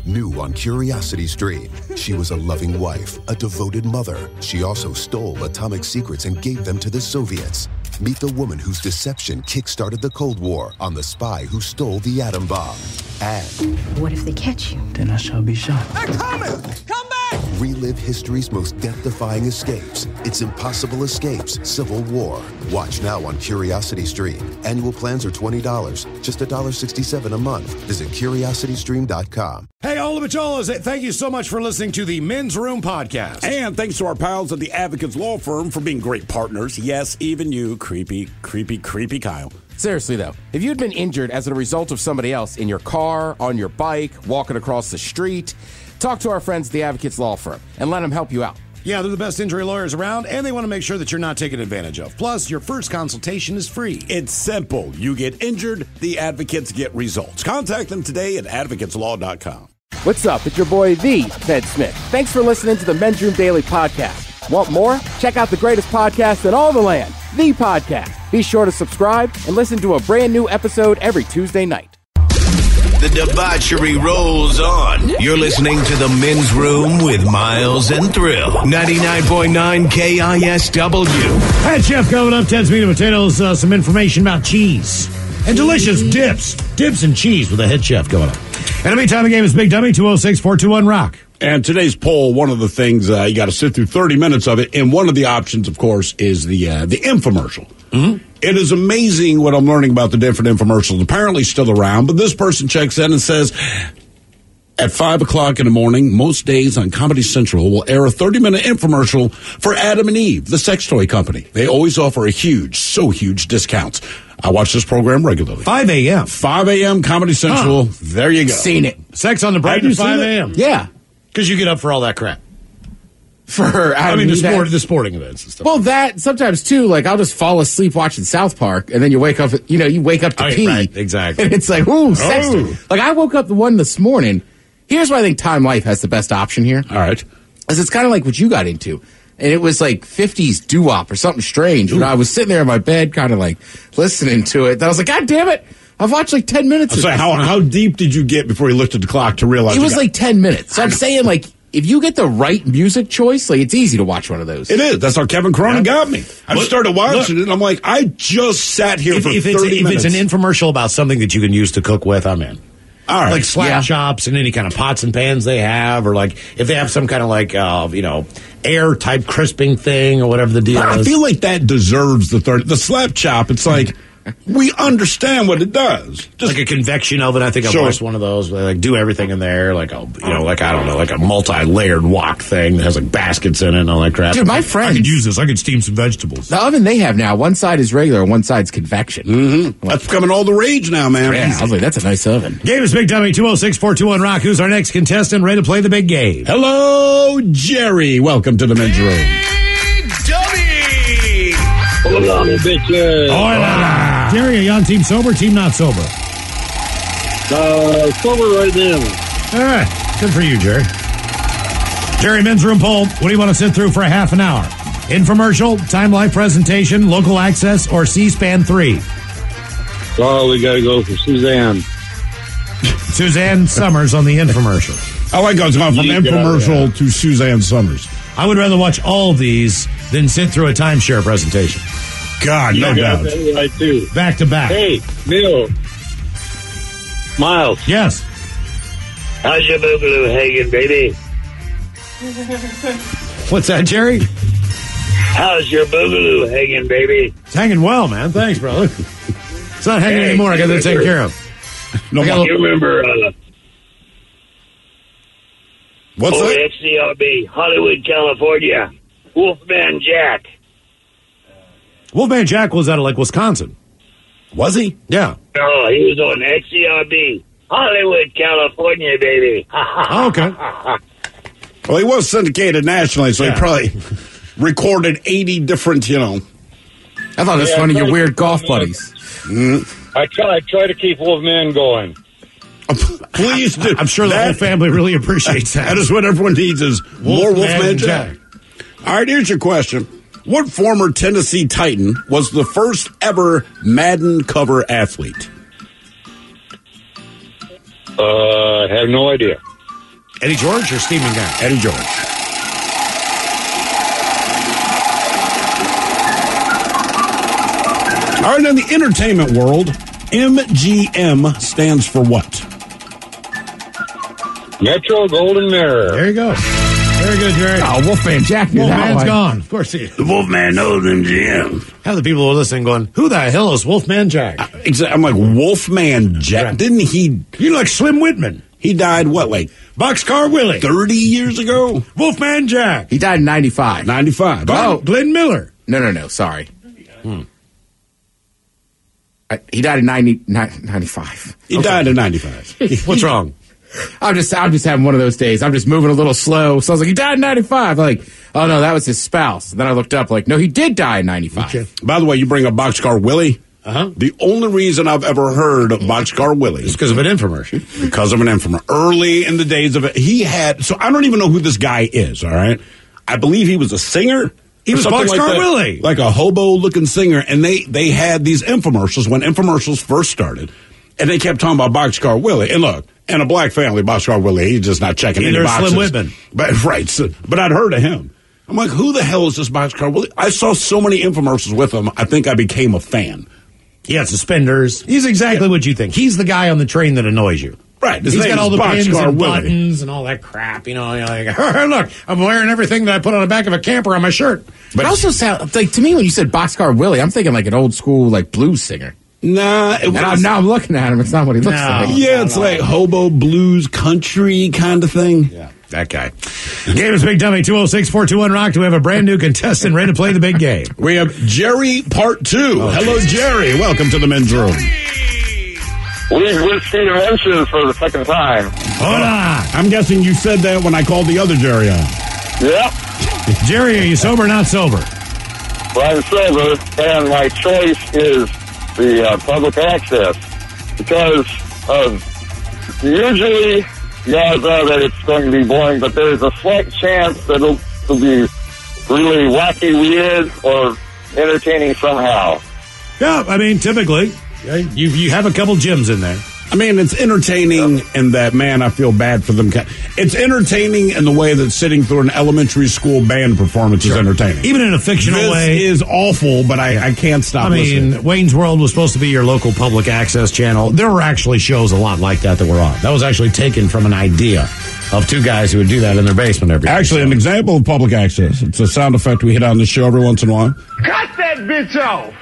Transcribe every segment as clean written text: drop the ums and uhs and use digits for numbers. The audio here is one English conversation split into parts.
New on Curiosity Stream. She was a loving wife, a devoted mother. She also stole atomic secrets and gave them to the Soviets. Meet the woman whose deception kick-started the Cold War on the spy who stole the atom bomb. And what if they catch you? Then I shall be shot. They're coming! Come back! relive history's most death-defying escapes. It's Impossible Escapes, Civil War. Watch now on Curiosity Stream. Annual plans are $20, just $1.67 a month. Visit CuriosityStream.com. Hey, all of Macholas, thank you so much for listening to the Men's Room Podcast. And thanks to our pals at the Advocates Law Firm for being great partners. Yes, even you, creepy Kyle. Seriously, though, if you'd been injured as a result of somebody else in your car, on your bike, walking across the street, talk to our friends at the Advocates Law Firm and let them help you out. Yeah, they're the best injury lawyers around, and they want to make sure that you're not taken advantage of. Plus, your first consultation is free. It's simple. You get injured, the advocates get results. Contact them today at advocateslaw.com. What's up? It's your boy, the Ted Smith. Thanks for listening to the Men's Room Daily Podcast. Want more? Check out the greatest podcast in all the land, The Podcast. Be sure to subscribe and listen to a brand new episode every Tuesday night. The debauchery rolls on. You're listening to The Men's Room with Miles and Thrill. 99.9 KISW. Head Chef coming up, Ted's Meat and Potatoes, some information about cheese. And delicious dips. Dips and cheese with a Head Chef coming up. In the meantime, the game is Big Dummy, 206-421-ROCK. And today's poll, one of the things, you got to sit through 30 minutes of it. And one of the options, of course, is the infomercial. Mm-hmm. It is amazing what I'm learning about the different infomercials. Apparently still around, but this person checks in and says, at 5 o'clock in the morning, most days on Comedy Central will air a 30-minute infomercial for Adam and Eve, the sex toy company. They always offer a huge discounts. I watch this program regularly. 5 a.m. 5 a.m. Comedy Central. Huh. There you go. Seen it. Sex on the Brain at 5 a.m. Yeah. Because you get up for all that crap. The sporting events and stuff. Well, that sometimes too. Like I'll just fall asleep watching South Park, and then you wake up. You wake up to pee. Right, exactly. And it's like, ooh, sex. Like I woke up the one this morning. Here's why I think Time Life has the best option here. All right, because it's kind of like what you got into, and it was like 50s doo-wop or something strange. When I was sitting there in my bed, kind of like listening to it, and I was like, God damn it! I've watched like 10 minutes. So how deep did you get before you looked at the clock to realize it was like 10 minutes? So I'm saying like. If you get the right music choice, like it's easy to watch one of those. It is. That's how Kevin Cronin got me. I started watching it, and I'm like, I just sat here for 30 minutes. If it's an infomercial about something that you can use to cook with, I'm in. All right. Like slap chops and any kind of pots and pans they have, or like if they have some kind of like, air type crisping thing or whatever the deal is. I feel like that deserves the 30. The slap chop, it's like... We understand what it does. Just like a convection oven. I think I've watched one of those. Where they like do everything in there, like a like a multi-layered wok thing that has like baskets in it and all that crap. Dude, my friends, I could use this. I could steam some vegetables. The oven they have now, one side is regular, and one side's convection. Mm-hmm. That's becoming all the rage now, man. Yeah, I was like, that's a nice oven. Game is Big Dummy, 206-421-ROCK. Who's our next contestant? Ready to play the big game? Hello, Jerry. Welcome to the Men's Room. Big Dummy. Hola, bitches. Hola. Jerry, are you on team sober, team not sober? Sober right now. All right. Good for you, Jerry. Jerry, Men's Room poll. What do you want to sit through for a half an hour? Infomercial, Time Life presentation, local access, or C-SPAN 3? Oh, we got to go for Suzanne. Suzanne Summers on the infomercial. I like how it's gone from infomercial to Suzanne Summers. I would rather watch all of these than sit through a timeshare presentation. God, no doubt. Right too. Back to back. Hey, Bill. Miles. Yes. How's your boogaloo hanging, baby? What's that, Jerry? How's your boogaloo hanging, baby? It's hanging well, man. Thanks, brother. It's not hanging anymore. I got to take care of. You remember... What's that? XCRB, Hollywood, California. Wolfman Jack. Wolfman Jack was out of, like, Wisconsin. Was he? Yeah. No, he was on XCRB. Hollywood, California, baby. Oh, okay. Well, he was syndicated nationally, so he probably recorded 80 different, I thought it was one of your weird golf buddies. I try to keep Wolfman going. Please do. I'm sure the whole family really appreciates that. That is what everyone needs is more Wolfman Jack. All right, here's your question. What former Tennessee Titan was the first ever Madden cover athlete? I have no idea. Eddie George or Steve McNair? Eddie George. All right, in the entertainment world, MGM stands for what? Metro Golden Mirror. There you go. Very good, Jerry. Oh, Wolfman Jack. Wolfman's gone. Of course he is. The Wolfman knows MGM. How the people who are listening going, who the hell is Wolfman Jack? I'm like, Wolfman Jack. Right. Didn't he? You like Slim Whitman. He died, what, like Boxcar Willie. 30 years ago? Wolfman Jack. He died in 95. 95. Glenn Miller. No. Sorry. He died in 95. He died in 95. What's wrong? I'm just having one of those days. I'm just moving a little slow. So I was like, he died in 95. Like, oh no, that was his spouse. And then I looked up like, no, he did die in 95. Okay. By the way, you bring up Boxcar Willie. The only reason I've ever heard of Boxcar Willie It's because of an infomercial. because of an infomercial. Early in the days of it, he had. So I don't even know who this guy is. All right, I believe he was a singer. He was something Boxcar that, Willie, like a hobo-looking singer, and they had these infomercials when infomercials first started, and they kept talking about Boxcar Willie. And look, in a black family, Boxcar Willie, he's just not checking any boxes. Slim Whitman, but right. So, but I'd heard of him. I'm like, who the hell is this Boxcar Willie? I saw so many infomercials with him. I think I became a fan. he had suspenders. He's exactly what you think. He's the guy on the train that annoys you. Right. He's got all the pins and Willie. buttons and all that crap. You know, you're like, look, I'm wearing everything that I put on the back of a camper on my shirt. But it also sounds like, to me, when you said Boxcar Willie, I'm thinking like an old school like blues singer. Nah, it was, Now I'm looking at him. It's not what he looks like. yeah, it's like hobo blues country kind of thing. Yeah, that guy. Game is Big Dummy, 206-421-ROCK. Do we have a brand new contestant ready to play the big game? We have Jerry Part 2. Hello, Jerry. Welcome to the men's room. We've with Steve Mention for the second time. Hold on. I'm guessing you said that when I called the other Jerry on. Yep. Jerry, are you sober or not sober? Well, I'm sober, and my choice is the public access because usually you all know that it's going to be boring, but there's a slight chance that it'll be really wacky, weird, or entertaining somehow. Yeah, I mean, typically, you have a couple gyms in there. I mean, it's entertaining in that, man, I feel bad for them. It's entertaining in the way that sitting through an elementary school band performance is entertaining. Even in a fictional way. This is awful, but I can't stop listening. Wayne's World was supposed to be your local public access channel. There were actually shows a lot like that were on. That was actually taken from an idea of two guys who would do that in their basement every day. Actually, an example of public access. It's a sound effect we hit on the show every once in a while. Cut that bitch off.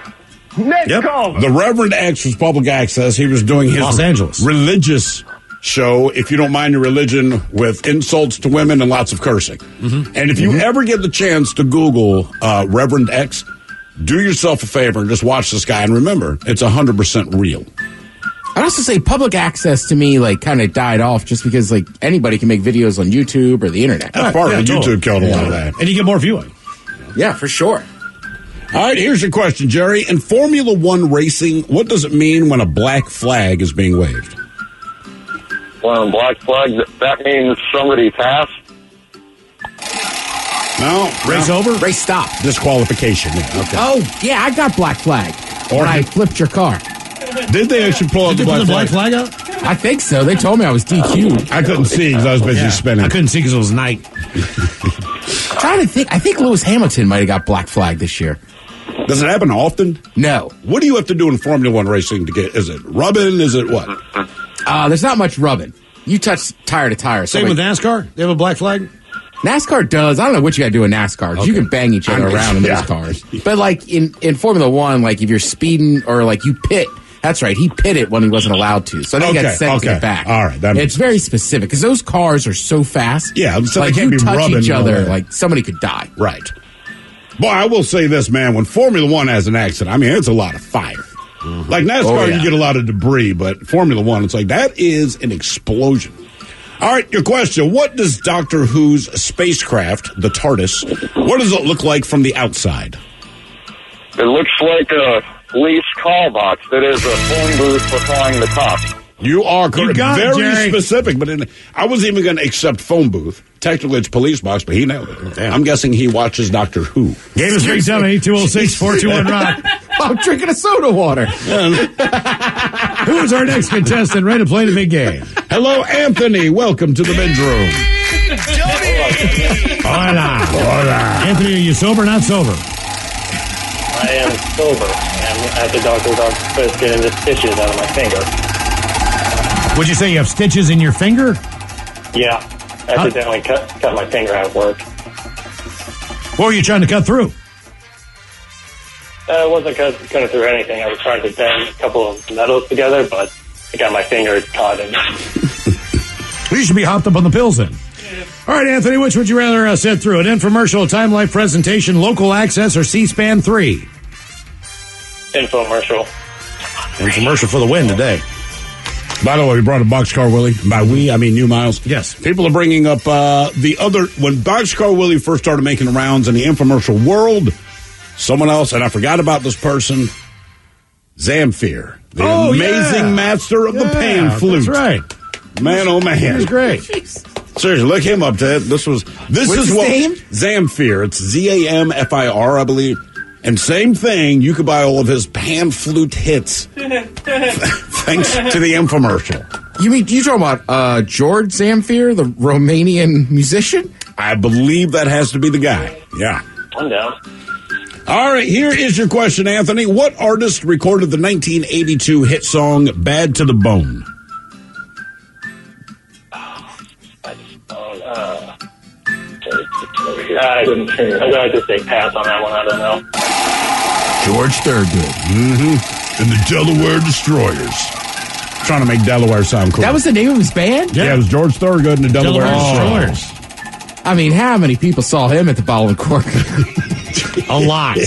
Next call. The Reverend X was public access. He was doing his Los Angeles religious show, if you don't mind your religion, with insults to women and lots of cursing. Mm-hmm. And if you ever get the chance to Google Reverend X, do yourself a favor and just watch this guy. And remember, it's 100% real. I'd also say public access to me like kind of died off just because like anybody can make videos on YouTube or the internet. That's part of YouTube killed a lot of that. And you get more viewing. Yeah, for sure. All right, here's your question, Jerry. In Formula One racing, what does it mean when a black flag is being waved? Well, black flag, that means somebody passed. No. Race over? Race stop. Disqualification. Yeah, okay. Oh, yeah, I got black flag. Or I flipped your car. Did they actually pull out Did the they black put the flag? black flag out? I think so. They told me I was DQ'd. I couldn't see because I was busy spinning. I couldn't see because it was night. Trying to think. I think Lewis Hamilton might have got black flag this year. Does it happen often? No. What do you have to do in Formula One racing to get? Is it rubbing? Is it what? There's not much rubbing. You touch tire to tire. So Same like, with NASCAR? They have a black flag? NASCAR does. I don't know what you got to do in NASCAR. 'Cause you can bang each other around in those cars. But like in Formula One, like if you're speeding or like you pit, that's right. He pitted when he wasn't allowed to. So then he got sent to the back. All right. It's very specific because those cars are so fast. Yeah. So like they can't you be touch rubbing each other, all that. like somebody could die. Right. Boy, I will say this, man. When Formula One has an accident, I mean, it's a lot of fire. Mm-hmm. Like NASCAR, you get a lot of debris, but Formula One, it's like that is an explosion. All right, your question. What does Doctor Who's spacecraft, the TARDIS, what does it look like from the outside? It looks like a police call box that is a phone booth for calling the cops. You are correct. You got it, Very Jerry. specific, but I wasn't even going to accept phone booth. Technically, it's police box, but he nailed it. Damn. I'm guessing he watches Doctor Who. Game is Big Dummy, 206-421-ROCK. I'm drinking a soda water. Who is our next contestant ready to play the big game? Hello, Anthony. Welcome to the men's room. Hola. Anthony, are you sober or not sober? I am sober. I'm at the doctor's office getting the stitches out of my finger. Would you say you have stitches in your finger? Yeah. I accidentally cut my finger out of work. What were you trying to cut through? I wasn't cutting through anything. I was trying to bend a couple of metals together, but I got my finger caught in it. You should be hopped up on the pills then. All right, Anthony, which would you rather sit through? An infomercial, Time Life presentation, local access, or C-SPAN 3? Infomercial. Infomercial for the win today. By the way, we brought a Boxcar Willie. By we, I mean you, Miles. Yes. People are bringing up the other... When Boxcar Willie first started making the rounds in the infomercial world, someone else, and I forgot about this person, Zamfir, the amazing master of the pan flute. That's right. Man, oh man. He's great. Seriously, look him up, Ted. This is his what name? Zamfir. It's Zamfir, I believe. And same thing, you could buy all of his pan flute hits thanks to the infomercial. You talking about George Zamfir, the Romanian musician? I believe that has to be the guy. Yeah. I'm down. All right, here is your question, Anthony. What artist recorded the 1982 hit song Bad to the Bone? I'm going to just say pass on that one. I don't know. George Thorogood. And the Delaware Destroyers. Trying to make Delaware sound cool. That was the name of his band? Yeah, it was George Thorogood and the Delaware Destroyers. I mean, how many people saw him at the Bottle and Cork? A lot.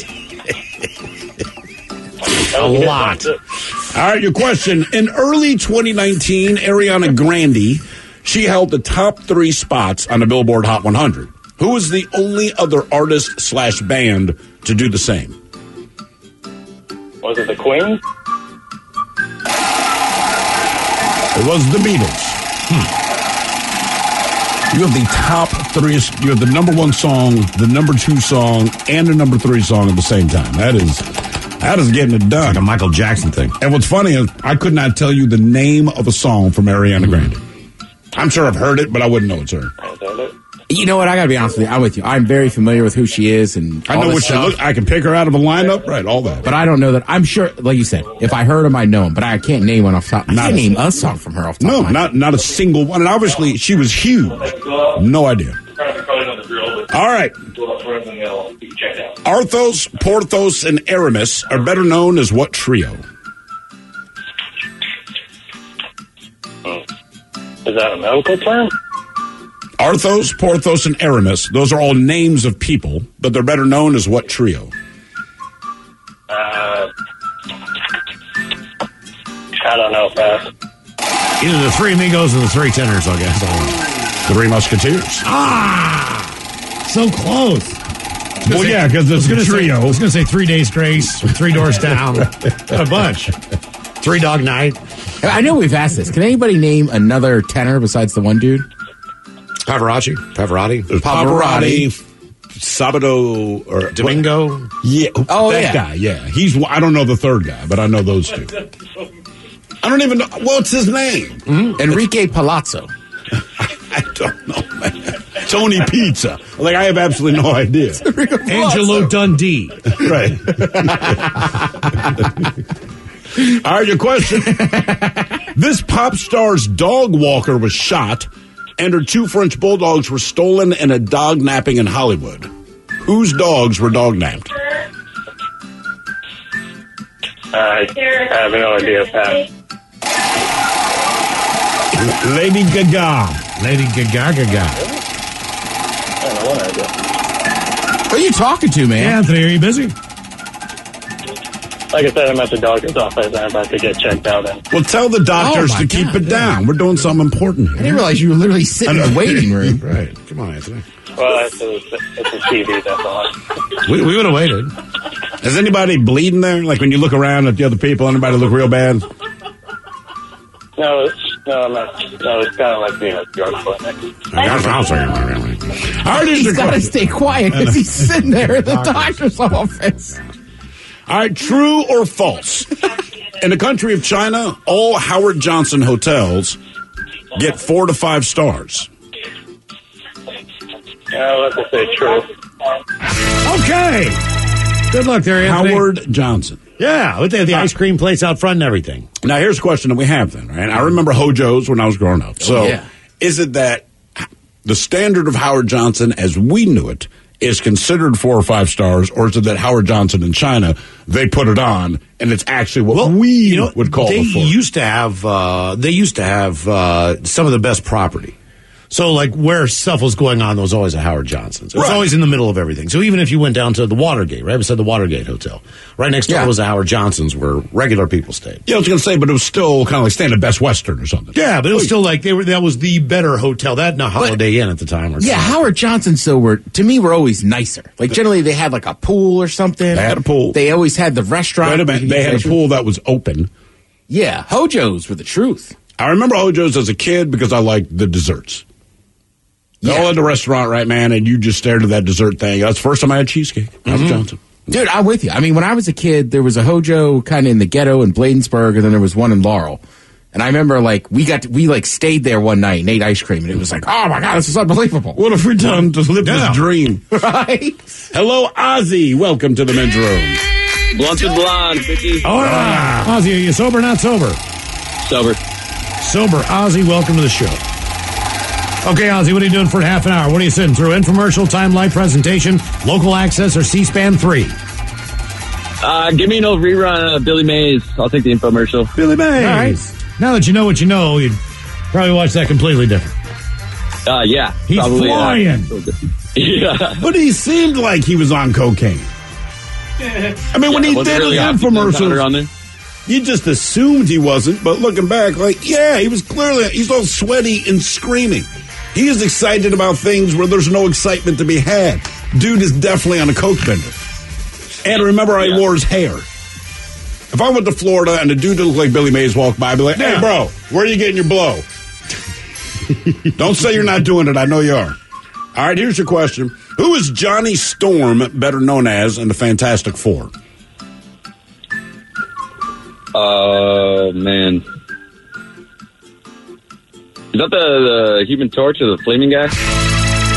A lot. All right, your question. In early 2019, Ariana Grande, she held the top 3 spots on the Billboard Hot 100. Who is the only other artist/band to do the same? Was it the Queen? It was the Beatles. You have the top 3. You have the number 1 song, the number 2 song, and the number 3 song at the same time. That is getting it done. Like a Michael Jackson thing. And what's funny is I could not tell you the name of a song from Ariana Grande. I'm sure I've heard it, but I wouldn't know it's her. You know what? I got to be honest with you. I'm with you. I'm very familiar with who she is, and I know what she looks. I can pick her out of a lineup, right? All that. But I don't know that. I'm sure, like you said, if I heard him, I know him. But I can't name one off the top. I can't name a song from her off the top. No, not a single one. And obviously, she was huge. No idea. All right. Arthos, Porthos, and Aramis are better known as what trio? Is that a medical term? Arthos, Porthos, and Aramis. Those are all names of people, but they're better known as what trio? I don't know, Pat. Either the 3 Amigos or the 3 Tenors, I guess. The 3 Musketeers. So close. Well, yeah, because it's a trio. I was going to say 3 Days Grace, 3 Doors Down. Got a bunch. 3 Dog Night. I know we've asked this. Can anybody name another tenor besides the one dude? Pavarotti. There's Pavarotti. Sabato or Domingo. Yeah. That guy. Yeah. I don't know the third guy, but I know those 2. I don't even know. What's his name? Enrique Palazzo. I don't know, man. Tony Pizza. Like, I have absolutely no idea. Angelo Dundee. Right. All right, your question. This pop star's dog walker was shot, and her 2 French bulldogs were stolen in a dog napping in Hollywood. Whose dogs were dog napped? I have no idea, Pat. Lady Gaga. Lady Gaga. I don't know what idea. Who are you talking to, man? Yeah, Anthony, are you busy? Like I said, I'm at the doctor's office. I'm about to get checked out. Well, tell the doctors to keep it down. We're doing something important here. I didn't realize you were literally sitting in the waiting room. Right. Come on, Anthony. Well, it's a TV, that's all. We would have waited. Is anybody bleeding there? Like when you look around at the other people, anybody look real bad? No, I'm not. No, it's kind of like being at the yard clinic. He's got to stay quiet because he's sitting there at the doctor's office. All right, true or false? In the country of China, all Howard Johnson hotels get 4 to 5 stars. Let's just say true. Okay. Good luck there, Anthony. Howard Johnson. Yeah, with the ice cream place out front and everything. Now, here's a question that we have then, right? I remember Hojo's when I was growing up. So, is it that the standard of Howard Johnson as we knew it is considered 4 or 5 stars, or is it that Howard Johnson in China, they put it on, and it's actually what we would call they the used to have some of the best property. So, like, where stuff was going on, there was always a Howard Johnson's. It was always in the middle of everything. So even if you went down to the Watergate, right beside the Watergate Hotel, right next door was a Howard Johnson's where regular people stayed. Yeah, I was going to say, but it was still kind of like staying at Best Western or something. Yeah, but it was still like that was the better hotel. That and a Holiday Inn at the time. Or something. Howard Johnson's still were always nicer. Like generally they had like a pool or something. They had a pool. They always had the restaurant. Wait a minute, they had a pool that was open. Yeah, Hojo's were the truth. I remember Hojo's as a kid because I liked the desserts. All at the restaurant, right, man, and you just stared at that dessert thing. That's the first time I had cheesecake. Howard Johnson. Dude, I'm with you. I mean, when I was a kid, there was a Hojo kind of in the ghetto in Bladensburg, and then there was one in Laurel. And I remember, like, we stayed there one night and ate ice cream, and it was like, oh my God, this is unbelievable. What have we done to live this dream? Right? Hello, Ozzy. Welcome to the men's room. Blunt and blonde, Vicky. Oh, yeah. Ozzy, are you sober or not sober? Sober. Sober. Ozzy, welcome to the show. Okay, Ozzy, what are you doing for half an hour? What are you sitting through? Infomercial, time live presentation, local access, or C-SPAN 3? Give me no rerun of Billy Mays. I'll take the infomercial. Billy Mays. All right. Now that you know what you know, you'd probably watch that completely different. Yeah. He's probably, flying. Yeah. But he seemed like he was on cocaine. I mean, when he did really the infomercials, you just assumed he wasn't, but looking back, he was clearly, he's all sweaty and screaming. He is excited about things where there's no excitement to be had. Dude is definitely on a coke bender. And remember, I wore his hair. If I went to Florida and a dude that looked like Billy Mays walked by, I'd be like, hey, bro, where are you getting your blow? Don't say you're not doing it. I know you are. All right, here's your question. Who is Johnny Storm, better known as, in the Fantastic Four? Oh, man. Is that the Human Torch or the Flaming guy?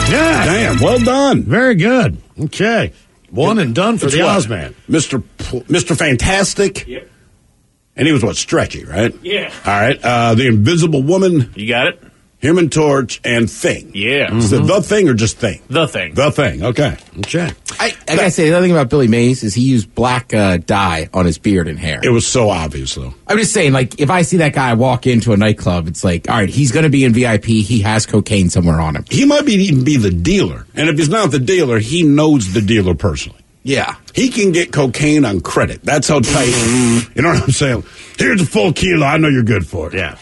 Yeah. Damn, well done. Very good. Okay. One and done for the Ozman. Mr. Fantastic. Yep. And he was stretchy, right? Yeah. All right. The Invisible Woman. You got it. Human Torch and Thing. Yeah. Is it the Thing or just Thing? The Thing. The Thing. Okay. I gotta say, the other thing about Billy Mays is he used black dye on his beard and hair. It was so obvious, though. I'm just saying, like, if I see that guy walk into a nightclub, it's like, all right, he's going to be in VIP. He has cocaine somewhere on him. He might even be the dealer. And if he's not the dealer, he knows the dealer personally. Yeah. He can get cocaine on credit. That's how tight. You know what I'm saying? Here's a full kilo. I know you're good for it. Yeah.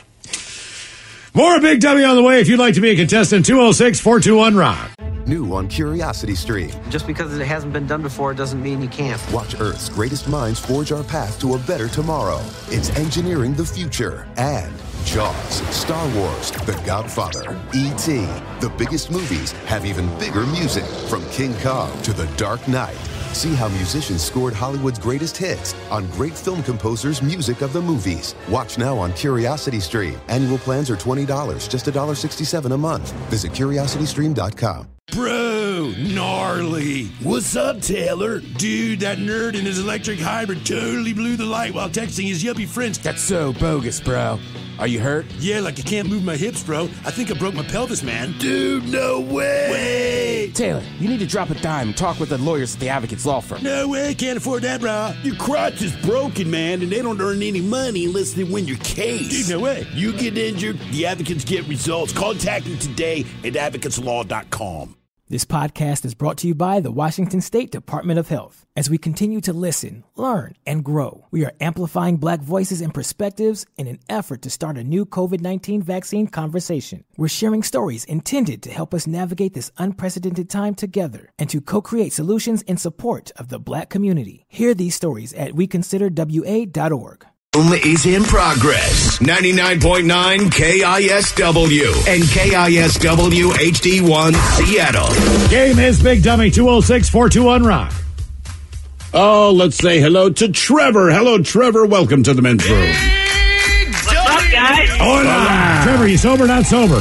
More Big W on the way if you'd like to be a contestant. 206-421-ROCK. New on Curiosity Stream. Just because it hasn't been done before doesn't mean you can't. Watch Earth's greatest minds forge our path to a better tomorrow. It's engineering the future. And Jaws, Star Wars, The Godfather, E.T. The biggest movies have even bigger music. From King Kong to The Dark Knight. See how musicians scored Hollywood's greatest hits on great film composers' music of the movies. Watch now on Curiosity Stream. Annual plans are $20, just $1.67 a month. Visit CuriosityStream.com. Bro, gnarly. What's up, Taylor? Dude, that nerd in his electric hybrid totally blew the light while texting his yuppie friends. That's so bogus, bro. Are you hurt? Yeah, like I can't move my hips, bro. I think I broke my pelvis, man. Dude, no way. Taylor, you need to drop a dime and talk with the lawyers at the Advocates Law Firm. No way, can't afford that, bro. Your crotch is broken, man, and they don't earn any money unless they win your case. Dude, no way. You get injured, the advocates get results. Contact them today at advocateslaw.com. This podcast is brought to you by the Washington State Department of Health. As we continue to listen, learn, and grow, we are amplifying Black voices and perspectives in an effort to start a new COVID-19 vaccine conversation. We're sharing stories intended to help us navigate this unprecedented time together and to co-create solutions in support of the Black community. Hear these stories at weconsiderwa.org. Is in progress. 99.9 KISW and KISW HD1 Seattle. Game is Big Dummy. 206-421-ROCK. Oh, let's say hello to Trevor. Hello, Trevor. Welcome to the men's room. What's up, guys? Hola. Trevor, you sober or not sober?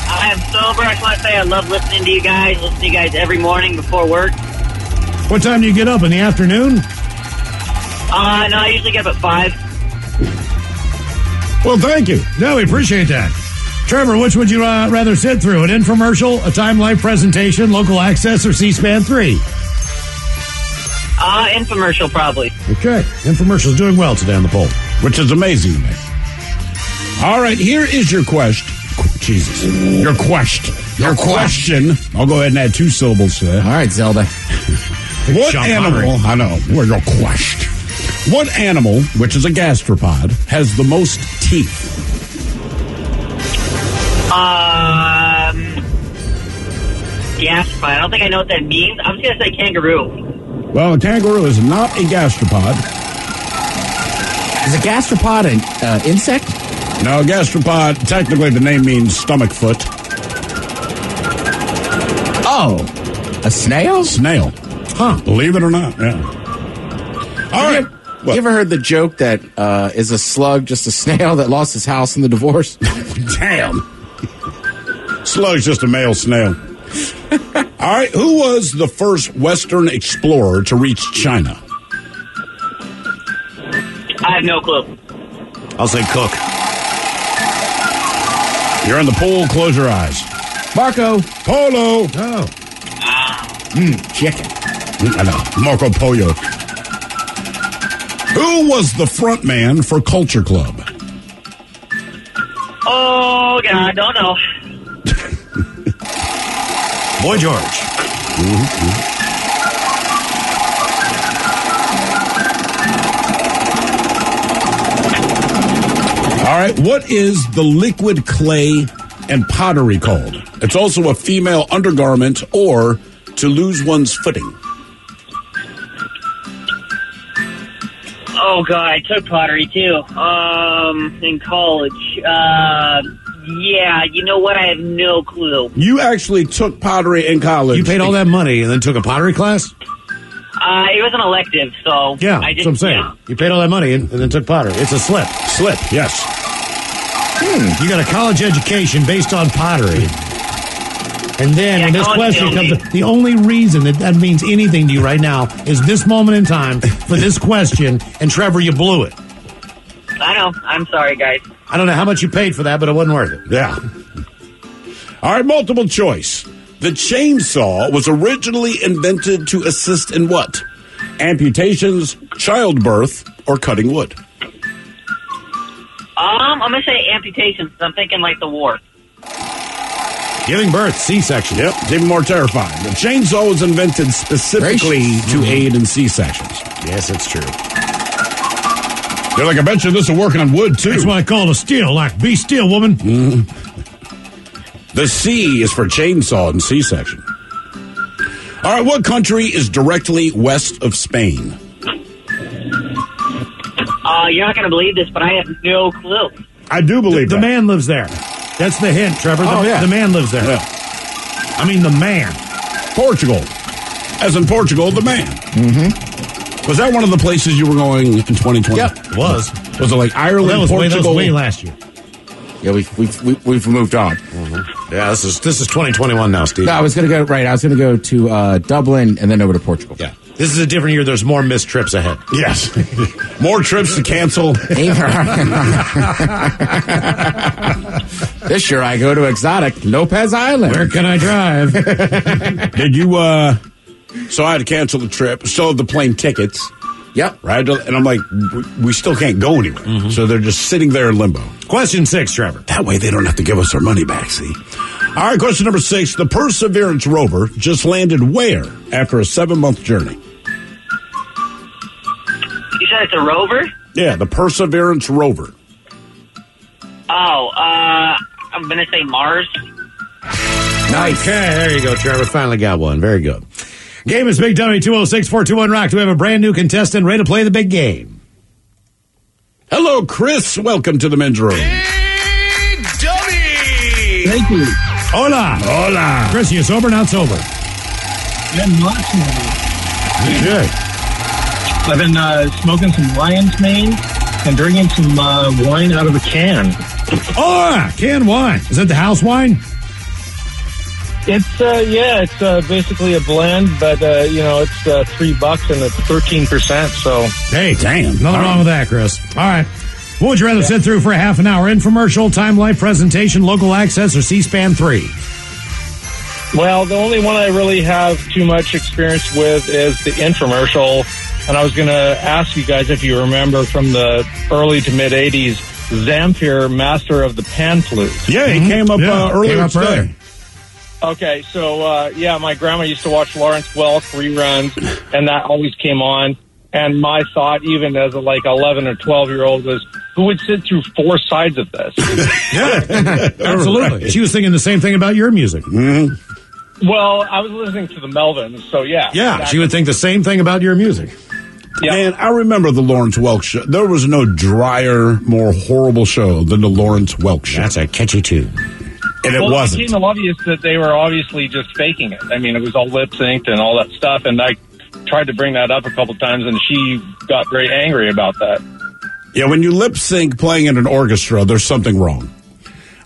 I am sober. I just want to say I love listening to you guys. Listen to you guys every morning before work. What time do you get up, in the afternoon? No, I usually get up at 5. Well, thank you. No, we appreciate that. Trevor, which would you rather sit through? An infomercial, a Time Life presentation, local access, or C-SPAN 3? Infomercial, probably. Okay. Infomercial's doing well today on the poll. Which is amazing to me. All right, here is your question. Jesus. Your question. I'll go ahead and add 2 syllables to that. All right, Zelda. What animal? I know. Where's your question? What animal, which is a gastropod, has the most teeth? Gastropod. I don't think I know what that means. I'm just going to say kangaroo. Well, a kangaroo is not a gastropod. Is a gastropod an insect? No, gastropod, technically the name means stomach foot. Oh, a snail? Snail. Huh. Believe it or not, yeah. All right. You ever heard the joke that is a slug just a snail that lost his house in the divorce? Damn. Slug's just a male snail. All right. Who was the first Western explorer to reach China? I have no clue. I'll say Cook. You're in the pool. Close your eyes. Marco Polo. Oh. Chicken. I know. Marco Polo. Who was the front man for Culture Club? Oh, God, I don't know. Boy George. All right. What is the liquid clay and pottery called? It's also a female undergarment or to lose one's footing. Oh, God, I took pottery, too, in college. Yeah, you know what? I have no clue. You actually took pottery in college. You paid all that money and then took a pottery class? It was an elective, so... Yeah, I that's what I'm saying. Yeah. You paid all that money and then took pottery. It's a slip. Slip, yes. You got a college education based on pottery. And then when this question comes up, the only reason that means anything to you right now is this moment in time for this question, and Trevor, you blew it. I know. I'm sorry, guys. I don't know how much you paid for that, but it wasn't worth it. Yeah. All right, multiple choice. The chainsaw was originally invented to assist in what? Amputations, childbirth, or cutting wood? I'm going to say amputations. I'm thinking like the war. Giving birth, C-section. Yep, it's even more terrifying. The chainsaw was invented specifically to aid in C-sections. Yes, it's true. They're like, I bet you this will work on wood, too. That's why I call it a steel, like, be still, woman. The C is for chainsaw and C-section. All right, what country is directly west of Spain? You're not going to believe this, but I have no clue. I do believe the man lives there. That's the hint, Trevor. The man lives there. Yeah. I mean, the man. Portugal. As in Portugal, the man. Mm-hmm. Was that one of the places you were going in 2020? Yep, it was. Was it like Ireland, Portugal? That was way last year. Yeah, we've moved on. Mm-hmm. Yeah, this is 2021 now, Steve. No, I was going to go right. I was going to go to Dublin and then over to Portugal. Yeah, this is a different year. There's more missed trips ahead. Yes, more trips to cancel. This year I go to exotic Lopez Island. Where can I drive? Did you? So I had to cancel the trip. Still have the plane tickets. Yep. Right? And I'm like, we still can't go anywhere. Mm-hmm. So they're just sitting there in limbo. Question 6, Trevor. That way they don't have to give us our money back, see? All right, question number 6. The Perseverance rover just landed where after a 7-month journey? You said it's a rover? Yeah, the Perseverance rover. Oh, I'm going to say Mars. Nice. Okay, there you go, Trevor. Finally got one. Very good. Game is Big Dummy 206-421-ROCK. We have a brand new contestant ready to play the big game. Hello, Chris. Welcome to the men's room. Big Dummy! Thank you. Hola. Hola. Chris, you sober or not sober? I'm not sober. Good. I've been smoking some lion's mane and drinking some wine out of a can. Oh, canned wine. Is that the house wine? It's basically a blend, but it's $3 and it's 13%. So hey, damn, nothing wrong with that, Chris. All right, what would you rather sit through for a half an hour? Infomercial, Time Life presentation, local access, or C-SPAN 3? Well, the only one I really have too much experience with is the infomercial, and I was going to ask you guys if you remember from the early to mid '80s, Zamfir, Master of the Pan Flute. Yeah, he came up earlier today. Okay, so, my grandma used to watch Lawrence Welk reruns, and that always came on. And my thought, even as a 11 or 12-year-old, was, who would sit through 4 sides of this? Yeah, absolutely. Right. She was thinking the same thing about your music. Mm-hmm. Well, I was listening to the Melvins, so yeah. Yeah, exactly. She would think the same thing about your music. Yeah. Man, I remember the Lawrence Welk show. There was no drier, more horrible show than the Lawrence Welk show. That's a catchy tune. And it wasn't. It became obvious that they were obviously just faking it. I mean, it was all lip-synced and all that stuff, and I tried to bring that up a couple times, and she got very angry about that. Yeah, when you lip-sync playing in an orchestra, there's something wrong.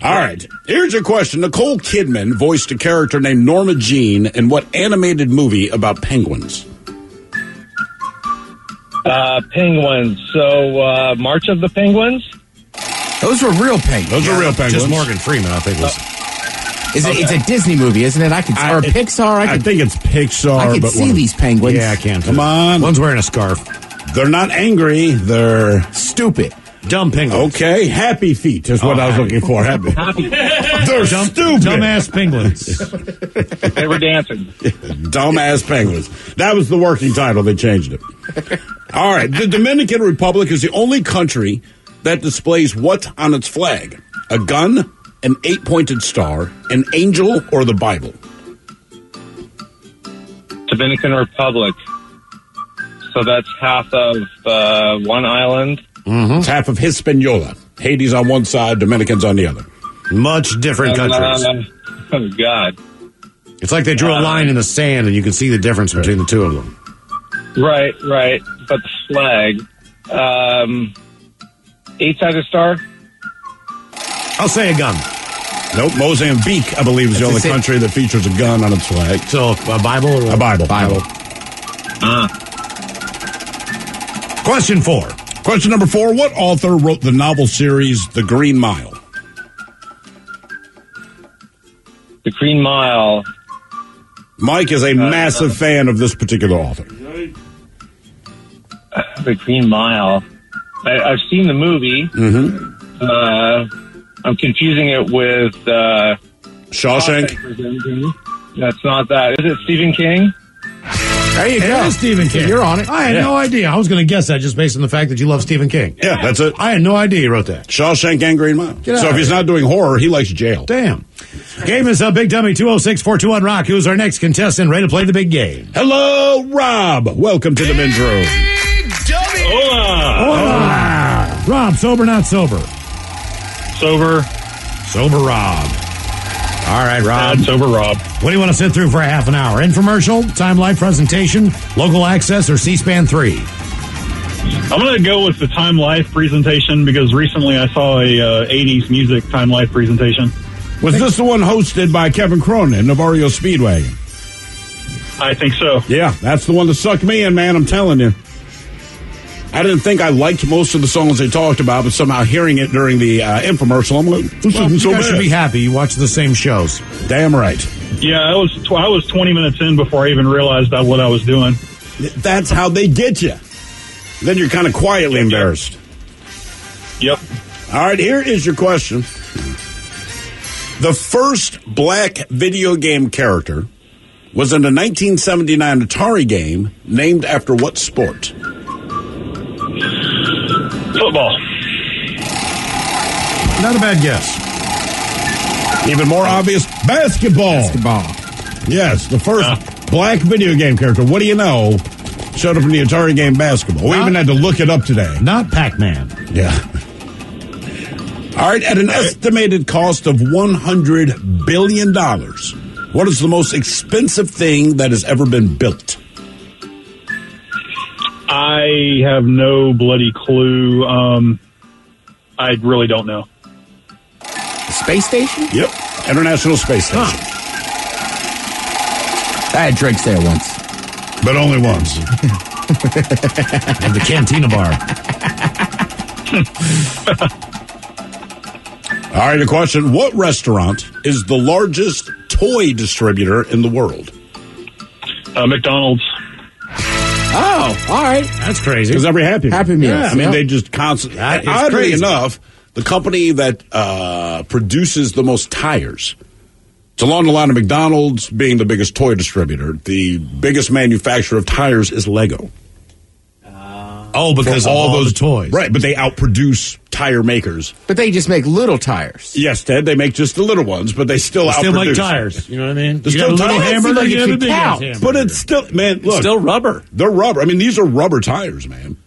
All right, here's your question. Nicole Kidman voiced a character named Norma Jean in what animated movie about penguins? Penguins. So, March of the Penguins? Those were real penguins. Those are real penguins. Just Morgan Freeman, I think, was... It's a Disney movie, isn't it? Or Pixar? I think it's Pixar. I can see these penguins. Yeah, I can. Come on. One's wearing a scarf. They're not angry. They're stupid. Dumb penguins. Okay, happy feet is what I was looking for. Happy. They're stupid. Dumbass penguins. They were dancing. Dumbass penguins. That was the working title. They changed it. All right. The Dominican Republic is the only country that displays what on its flag? A gun, an 8-pointed star, an angel, or the Bible? Dominican Republic. So that's half of one island. Mm-hmm. It's half of Hispaniola. Haiti's on one side, Dominicans on the other. Much different countries. Oh, God. It's like they drew a line in the sand, and you can see the difference between the two of them. Right. But the flag, 8-sided star? I'll say a gun. Nope, Mozambique, I believe, is the only country that features a gun on its flag. So, a Bible? Or a Bible. Question 4. Question number 4. What author wrote the novel series The Green Mile? The Green Mile. Mike is a massive fan of this particular author. The Green Mile. I've seen the movie. Mm-hmm. I'm confusing it with Shawshank. That's not that. Is it Stephen King? There you go. It is Stephen King. You're on it. I had no idea. I was going to guess that just based on the fact that you love Stephen King. Yeah, that's it. I had no idea you wrote that. Shawshank and Green Mile. So if he's not doing horror, he likes jail. Damn. Game is up. Big Dummy 206-421-ROCK. Who's our next contestant? Ready to play the big game. Hello, Rob. Welcome to the men's room. Hola. Rob, sober, not sober? Sober. Sober Rob. All right, Rob. Sober Rob. What do you want to sit through for a half an hour? Infomercial, Time Life presentation, local access, or C-SPAN 3? I'm going to go with the Time Life presentation because recently I saw a 80s music Time Life presentation. Was this the one hosted by Kevin Cronin of REO Speedway? I think so. Yeah, that's the one that sucked me in, man. I'm telling you. I didn't think I liked most of the songs they talked about, but somehow hearing it during the infomercial, I'm like, this isn't so bad. You guys should be happy. You watch the same shows. Damn right. Yeah, I was 20 minutes in before I even realized what I was doing. That's how they get you. Then you're kind of quietly embarrassed. Yep. All right, here is your question. The first black video game character was in a 1979 Atari game named after what sport? Football. Not a bad guess. Even more obvious, basketball. Yes, the first black video game character. What do you know? Showed up in the Atari game basketball. We even had to look it up today. Not Pac-Man. Yeah. All right, at an estimated cost of $100 billion, what is the most expensive thing that has ever been built? I have no bloody clue. I really don't know. The space station? Yep. International Space Station. I had drinks there once. But only once. At the Cantina Bar. All right, a question. What restaurant is the largest toy distributor in the world? McDonald's. Oh, all right. That's crazy. Because every Happy Meal. Meals. I mean, they just constantly. Oddly crazy. enough, the company that produces the most tires. It's along the line of McDonald's being the biggest toy distributor. The biggest manufacturer of tires is Lego. Because For of all those toys. Right, but they outproduce tire makers. But they just make little tires. Yes, Ted, they make just the little ones, but they still outproduce. Still like tires. You know what I mean? They're You still got a little tires. hamburger, Like you if have you a big count. hamburger. But it's still, man, look. It's still rubber. They're rubber. I mean, these are rubber tires, man.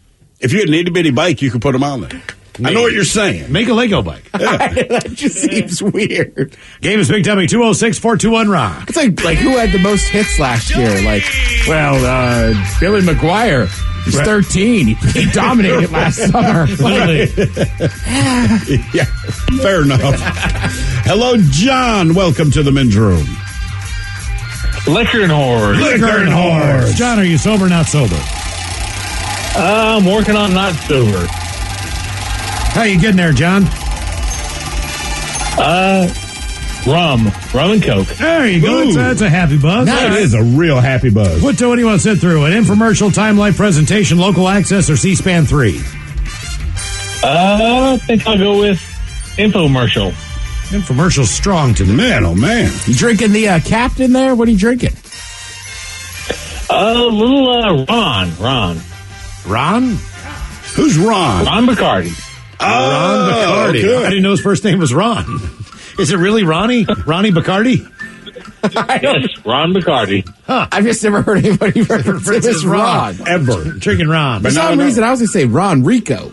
If you had an itty-bitty bike, you could put them on there. I know what you're saying. Make a Lego bike. That just seems weird. Game is Big Dummy 206-421-ROCK. It's like who had the most hits last year? Like, Billy McGuire. He's 13. He dominated last summer. Yeah, fair enough. Hello, John. Welcome to the men's room. Liquor and whores. Liquor and whores. John, are you sober or not sober? I'm working on not sober. How you getting there, John? Rum and Coke. There you go. Ooh. That's a happy buzz. That is a real happy buzz. What do you want to sit through? An infomercial, Time Life presentation, local access, or C-SPAN 3? I think I'll go with infomercial. Infomercial's strong to the Man, oh man. You drinking the Captain there? What are you drinking? A little Ron. Ron? Who's Ron? Ron Bacardi. Ron Bacardi. okay. I didn't know his first name was Ron. Is it really Ronnie? Ronnie Bacardi? Yes, Ron Bacardi. Huh. I've just never heard anybody reference him as Ron. Ever. Drinking Ron. For some reason, I was going to say Ron Rico.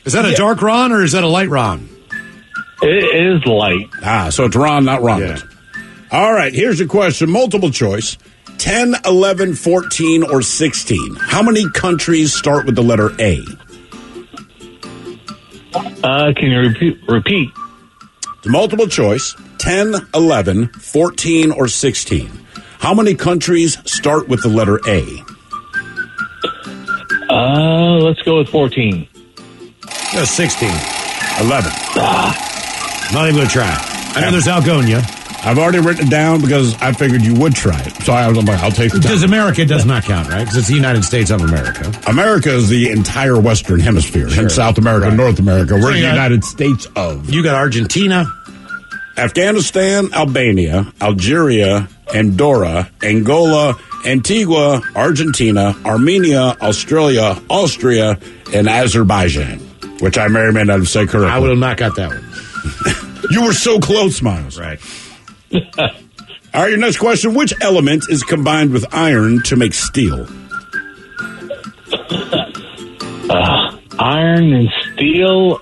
Is that a dark Ron or is that a light Ron? It is light. So it's Ron, not Ron. Yeah. All right, here's your question. Multiple choice. 10, 11, 14, or 16. How many countries start with the letter A? Can you repeat? The multiple choice. 10, 11, 14, or 16. How many countries start with the letter A? Let's go with 14. 16. 11. Not even going to try. I know there's Algonia. I've already written it down because I figured you would try it. So I was like, I'll take the time. Because America does not count, right? Because it's the United States of America. America is the entire Western Hemisphere. Sure. And South America, Right. North America. We're So the you got- United States of. You got Argentina. Afghanistan, Albania, Algeria, Andorra, Angola, Antigua, Argentina, Armenia, Australia, Austria, and Azerbaijan, which I may or may not have said correctly. I would have not got that one. You were so close, Miles. Right. All right, your next question. Which element is combined with iron to make steel? Iron and steel.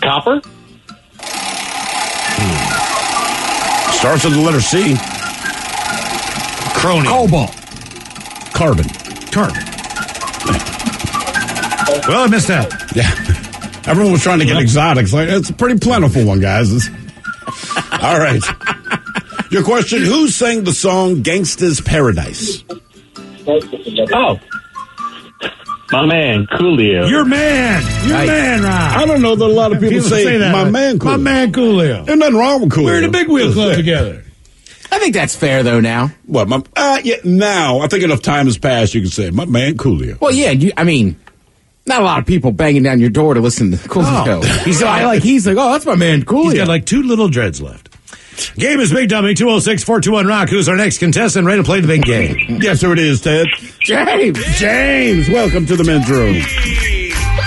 Copper? Starts with the letter C. Chromium. Cobalt. Carbon. Well, I missed that. Yeah. Everyone was trying to get exotics. Like, it's a pretty plentiful one, guys. All right. Your question, who sang the song Gangsta's Paradise? Oh. My man, Coolio. Your man, Ron. I don't know that a lot of people say that. my man Coolio. My man Coolio. There's nothing wrong with Coolio. We're in a big wheel club together. I think that's fair, though, now. What? Now, I think enough time has passed, you can say, my man Coolio. Well, yeah, not a lot of people banging down your door to listen to Coolio. He's like, oh, that's my man Coolio. He's got like 2 little dreads left. Game is Big Dummy 206-421-ROCK. Who's our next contestant? Ready to play the big game? Yes, sir, it is, Ted. James, welcome to the men's room.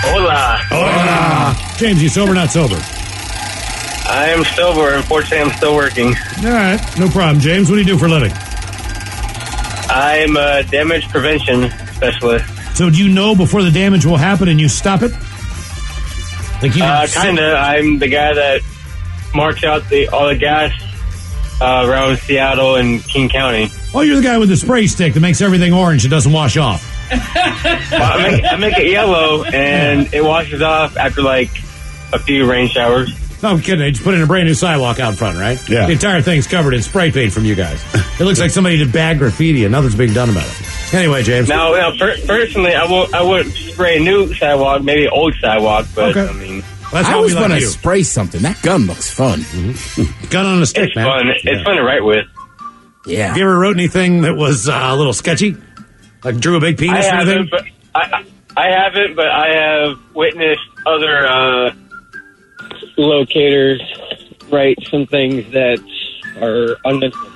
Hola. James, you sober or not sober? I am sober. Unfortunately, I'm still working. All right, no problem. James, what do you do for a living? I'm a damage prevention specialist. So do you know before the damage will happen and you stop it? Like you kind of. I'm the guy that marks out all the gas around Seattle and King County. Oh, you're the guy with the spray stick that makes everything orange. It doesn't wash off. I make it yellow, and it washes off after like a few rain showers. No, I'm kidding. They just put in a brand new sidewalk out front, right? Yeah. The entire thing's covered in spray paint from you guys. It looks like somebody did bad graffiti and nothing's being done about it. Anyway, James. Now, personally, I wouldn't spray a new sidewalk, maybe old sidewalk, but Okay. I mean, That's I why always we want like to you. spray something. That gun looks fun. Gun on a stick, it's man. fun. It's fun to write with. Yeah. Have you ever wrote anything that was a little sketchy? Like drew a big penis or anything? I haven't, but I have witnessed other locators write some things that are unmissable.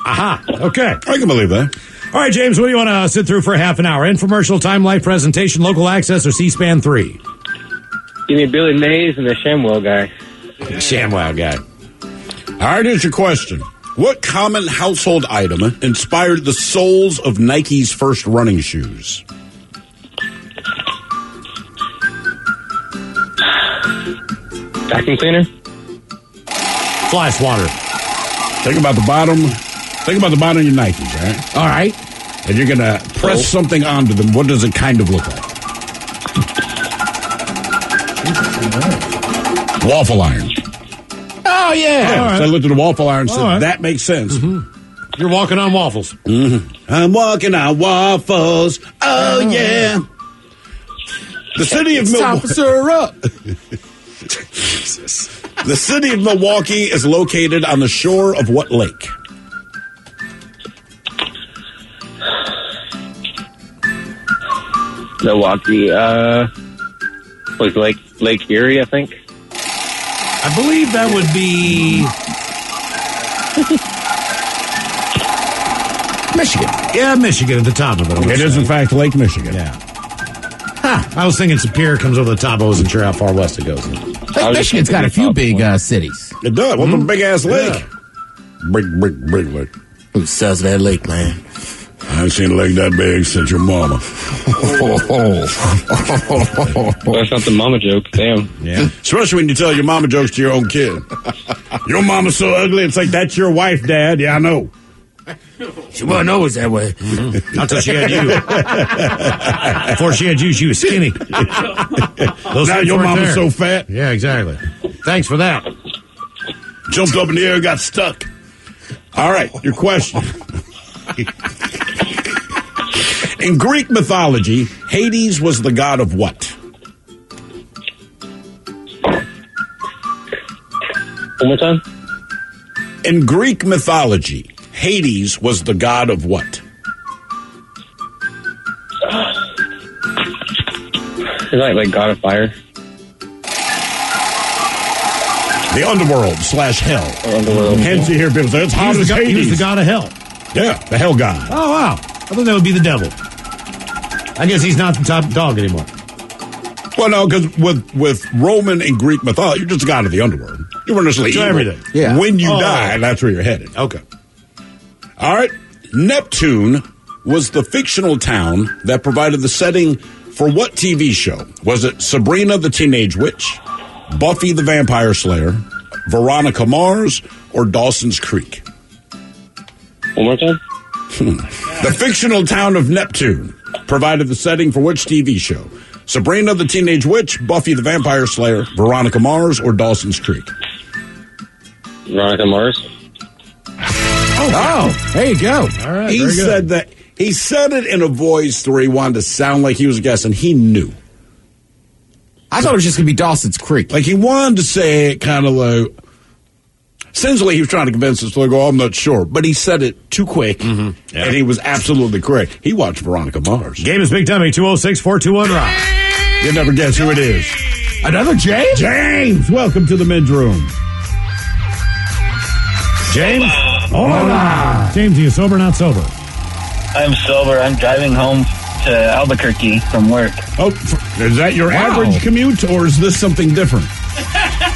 Aha. Okay. I can believe that. All right, James, what do you want to sit through for half an hour? Infomercial, Time Life presentation, local access, or C-SPAN 3? Give me Billy Mays and the ShamWow guy. The ShamWow guy. All right, here's your question. What common household item inspired the soles of Nike's first running shoes? Vacuum cleaner? Fly swatter. Think about the bottom. Think about the bottom of your Nikes, right? All right. And you're going to press something onto them. What does it kind of look like? Waffle iron. Oh, yeah. Yeah, right. so I looked at the waffle iron and said, right. that makes sense. You're walking on waffles. I'm walking on waffles. Oh, yeah. The city of Milwaukee. Syrup. The city of Milwaukee is located on the shore of what lake? Milwaukee, was Lake Erie, I think. I believe that would be Michigan. Yeah, Michigan at the top of it. It is, in fact, Lake Michigan. Yeah. I was thinking Superior comes over the top. I wasn't sure how far west it goes. Michigan's got a few big cities. It does. What's a big-ass lake? Big lake. Who sells that lake, man? I ain't seen a lake that big since your mama. That's not the mama joke. Damn. Yeah. Especially when you tell your mama jokes to your own kid. Your mama's so ugly, it's like, that's your wife, Dad. Yeah, I know. She wasn't always that way. Not till she had you. Before she had you, she was skinny. Now your mama's so fat. Yeah, exactly. Thanks for that. Jumped up in the air and got stuck. All right, your question. In Greek mythology, Hades was the god of what? One more time? In Greek mythology, Hades was the god of what? Is that like God of Fire? The underworld / hell. Underworld. Hence you hear people say, it's hot as Hades. He was the god of hell. Yeah, the hell god. Oh, wow. I thought that would be the devil. I guess he's not the top dog anymore. Well, no, because with Roman and Greek mythology, you're just a god of the underworld. You weren't necessarily So evil. everything. Yeah. When you die, that's where you're headed. Okay. All right. Neptune was the fictional town that provided the setting for what TV show? Was it Sabrina the Teenage Witch, Buffy the Vampire Slayer, Veronica Mars, or Dawson's Creek? One more time? The fictional town of Neptune provided the setting for which TV show? Sabrina the Teenage Witch, Buffy the Vampire Slayer, Veronica Mars, or Dawson's Creek? Veronica Mars. Oh, there you go. All right. He said that. He said it in a voice where he wanted to sound like he was guessing. He knew. I thought it was just going to be Dawson's Creek. Like he wanted to say it kind of like. Essentially, he was trying to convince us to go, I'm not sure. But he said it too quick, and he was absolutely correct. He watched Veronica Mars. Game is Big Dummy, 206-421-ROCK. You'll never guess who it is. Another James? James, welcome to the men's room. James? Hola. James, are you sober or not sober? I'm sober. I'm driving home to Albuquerque from work. Oh, is that your average commute, or is this something different?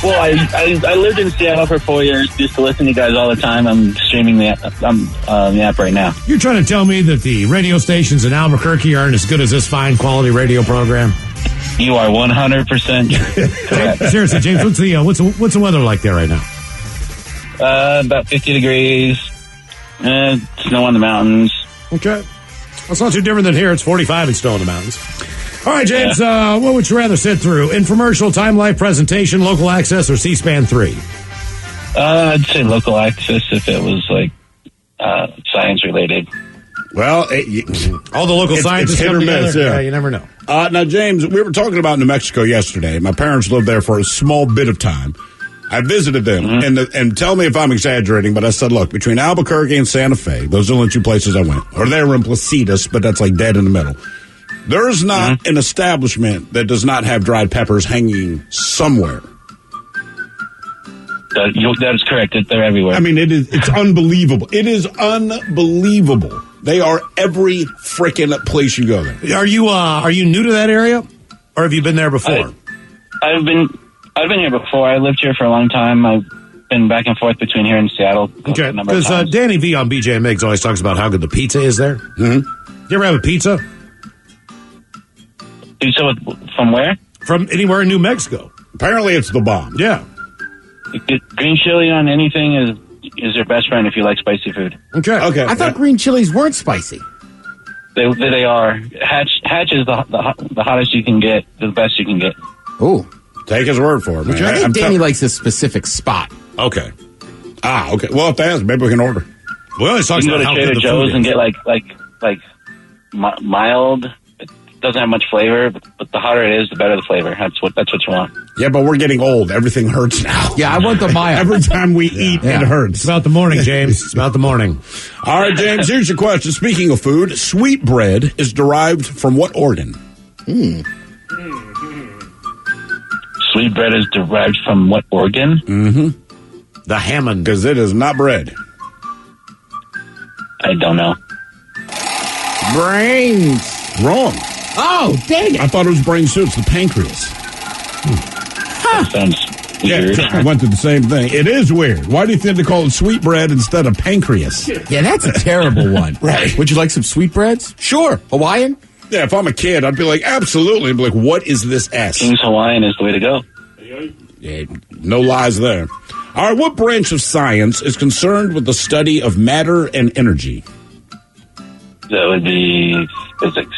Well, I lived in Seattle for 4 years. Used to listen to you guys all the time. I'm streaming the app right now. You're trying to tell me that the radio stations in Albuquerque aren't as good as this fine quality radio program? You are 100% correct. Seriously, James, what's the weather like there right now? About 50 degrees. Snow on the mountains. Okay. Well, it's not too different than here. It's 45 and snow in the mountains. All right, James, what would you rather sit through? Infomercial, Time Life presentation, local access, or C-SPAN 3? I'd say local access if it was like science related. Well, all the local scientists hit come or together. miss. Yeah, you never know. Now, James, we were talking about New Mexico yesterday. My parents lived there for a small bit of time. I visited them, and tell me if I'm exaggerating, but I said, look, between Albuquerque and Santa Fe, those are the only two places I went. Or they were in Placitas, but that's like dead in the middle. There's not an establishment that does not have dried peppers hanging somewhere. That is correct. They're everywhere. I mean, it's unbelievable. It is unbelievable. They are every freaking place you go there. Are you new to that area, or have you been there before? I've been here before. I lived here for a long time. I've been back and forth between here and Seattle. Okay, because Danny V on BJ and Migs always talks about how good the pizza is there. Mm-hmm. You ever have a pizza? Pizza from where? From anywhere in New Mexico. Apparently, it's the bomb. Yeah. Green chili on anything is your best friend if you like spicy food. Okay. I thought green chilies weren't spicy. They are. Hatch is the hottest you can get, the best you can get. Oh. Take his word for it, man. I think Danny likes a specific spot. Okay. Okay. Well, if that's, maybe we can order. We always talk about how Trader good the Joe's food and is. get mild. It doesn't have much flavor, but the hotter it is, the better the flavor. That's what you want. Yeah, but we're getting old. Everything hurts now. Yeah, I want the mild. Every time we eat, it hurts. It's about the morning, James. It's about the morning. All right, James, here's your question. Speaking of food, sweetbread is derived from what organ? Sweetbread is derived from what organ? Mm-hmm. The Hammond. Because it is not bread. I don't know. Brains. Wrong. Oh, dang it. I thought it was brain soup. It's the pancreas. That sounds weird. Yeah, I went through the same thing. It is weird. Why do you think they call it sweetbread instead of pancreas? Yeah, that's a terrible one. Right. Would you like some sweetbreads? Sure. Hawaiian? Yeah, if I'm a kid, I'd be like, absolutely. I'd be like, what is this S? King's Hawaiian is the way to go. Yeah, no lies there. All right, what branch of science is concerned with the study of matter and energy? That would be physics.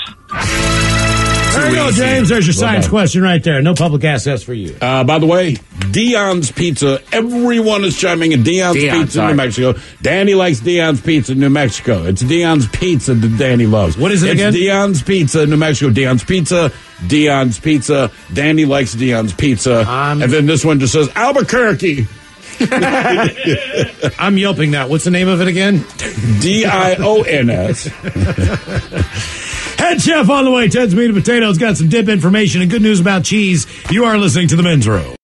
There you go, James. There's your science question right there. No public access for you. By the way, Dion's Pizza. Everyone is chiming in. Dion's Pizza in New Mexico. Danny likes Dion's Pizza in New Mexico. It's Dion's Pizza that Danny loves. What is it again? It's Dion's Pizza in New Mexico. Dion's Pizza. Dion's Pizza. Danny likes Dion's Pizza. And then this one just says Albuquerque. I'm yelping that. What's the name of it again? D-I-O-N-S. Head chef on the way. Ted's Meat and Potatoes got some dip information and good news about cheese. You are listening to The Men's Room.